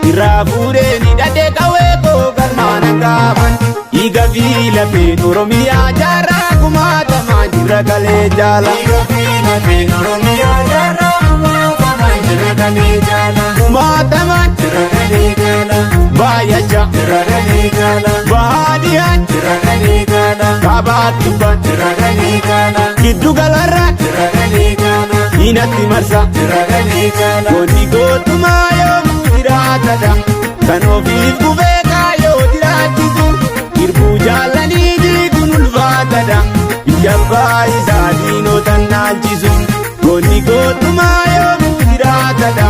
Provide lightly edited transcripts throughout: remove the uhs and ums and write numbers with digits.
irafure ni dade kaweko galmana gaban iga vila pe Oromiya jara kumata manjira kale jala iga vila pe Oromiya jara kumata manjira kale jala kumata manjira kale jala bayaja manjira kale jala badia manjira kale jala kabatu manjira kale jala kidu galara manjira kale jala inati marsa manjira kale jala kodi gotumayo mudiratada kanofif kubeka yo diratizu irbu jalani jigunul vatada yabba izadino tanaljizu kodi gotumayo mudiratada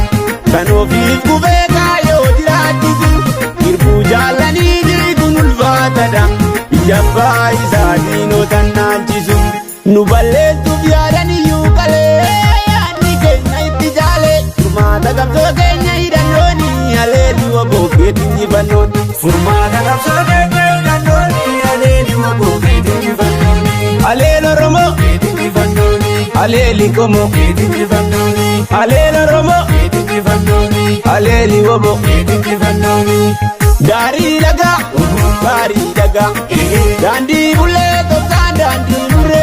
kanofif kubeka yo diratizu irbu jalani jigunul vatada yabba izadino tanaljizu nuballetu biarani yukale yani kenya itijale furmata gamso kenya idanoni aleli waboketi njibanon furmata gamso kenya idanoni aleli waboketi njibanoni alelo romo keti njibanoni aleli komo keti njibanoni alelo romo keti njibanoni aleli waboketi njibanoni dari daga dandi bule to dandi mure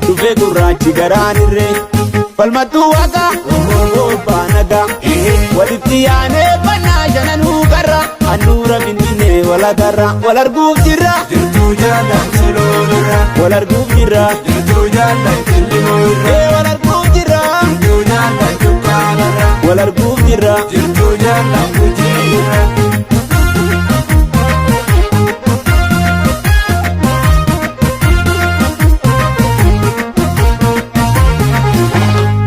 tuve gurachi garanire palmatu waga banaga walitiane banajana nugara anura binine wala garra walargu jira jirtu jala sulura walargu jira jirtu jala tilmura walargu jira jirtu jala tukala walargu jira jirtu jala kujira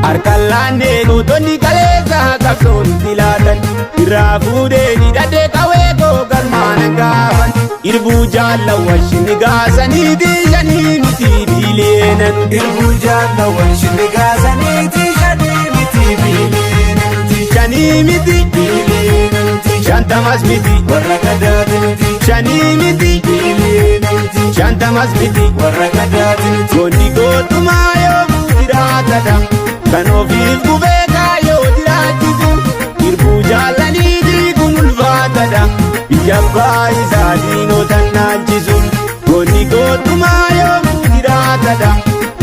arkalane nutoni kalesa kapson diladan irafude ni dade kaweko galmana gaban irbu jalla washini gasani di jani miti bilenan irbu jalla washini gasani di jani miti bilenan jani miti bilenan shantamas miti waragadatin jani miti bilenan shantamas miti waragadatin goni gotumayo mudiratada kanofif kubeka yo diratizu irbu jalani jigunul vatada yabba izadino tanaljizu goni gotumayo mudiratada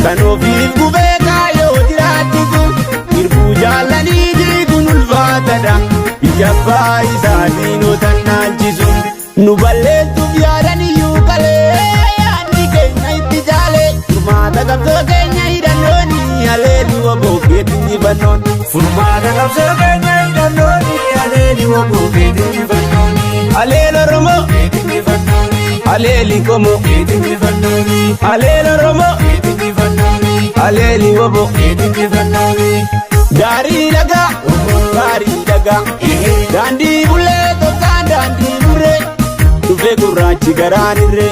kanofif kubeka yo diratizu irbu jalani jigunul vatada yabba izadino tanaljizu nuballetu biarani yukale yani kenya itijale furmata gamso kenya idanoni aleli waboketi njibanon furmata gamso kenya idanoni aleli waboketi njibanoni alelo romo keti njibanoni aleli komo keti njibanoni alelo romo keti njibanoni aleli waboketi njibanoni dari daga dandi bule to dandi mure tuve gurachi garanire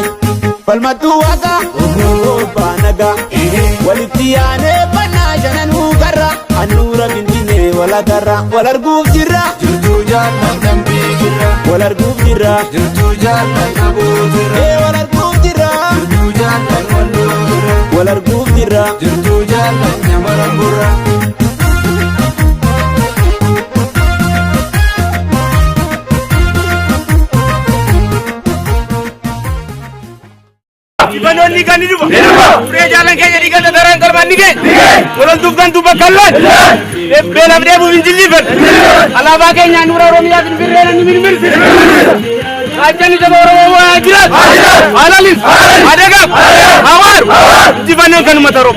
palmatu waga banaga walitiane banajana nugara anura bintine wala garra walargu jira jirtu jalla dambi jira walargu jira jirtu jalla nabu jira walargu jira jirtu jalla wallu jira walargu jira jirtu jalla nyamarambura Banoni kani duba pure jalan ke jadi kan daran korban nike orang tufkan tuba kallan bela debu injili ber ala bage nyanura Oromiya bin birrena ni mir ajani jabo oro ajirat alalis adega awar jibanon kan mataro